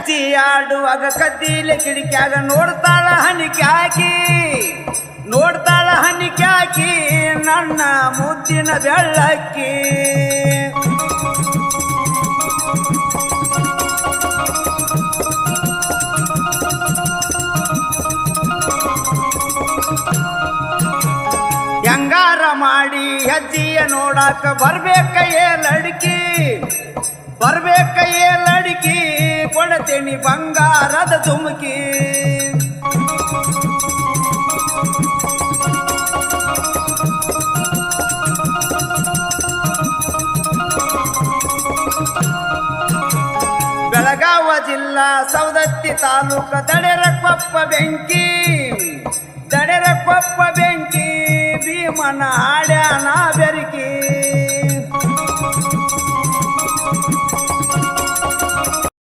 ಹೆಜ್ಜೆ ಆಡುವಾಗ ಕದ್ದಿಲೆ ಕಿಡಿಕ್ಯಾಗ ನೋಡ್ತಾಳ ಹನಿಕೆ ಹಾಕಿ ನೋಡ್ತಾಳ ಹನಿಕೆ ಹಾಕಿ ನನ್ನ ಮುದ್ದಿನ ಬೆಳ್ಳಕ್ಕಿ ಹೆಂಗಾರ ಮಾಡಿ ಹೆಜ್ಜೆಯ ನೋಡಾಕ ಬರ್ಬೇಕಯ್ಯೇ ಲಡ್ಕಿ ಬರ್ಬೇಕಯ್ಯೇ ಲಡ್ಕಿ ಕೊಡತೇನಿ ಬಂಗಾರದ ತುಮಕಿ ಬೆಳಗಾವ ಜಿಲ್ಲಾ ಸವದತ್ತಿ ತಾಲೂಕ ದಡೆರಕೊಪ್ಪ ಬೆಂಕಿ ದಡೆರಕೊಪ್ಪ ಬೆಂಕಿ ಭೀಮನ ಹಾಡ್ಯಾನ ಬೆರಕಿ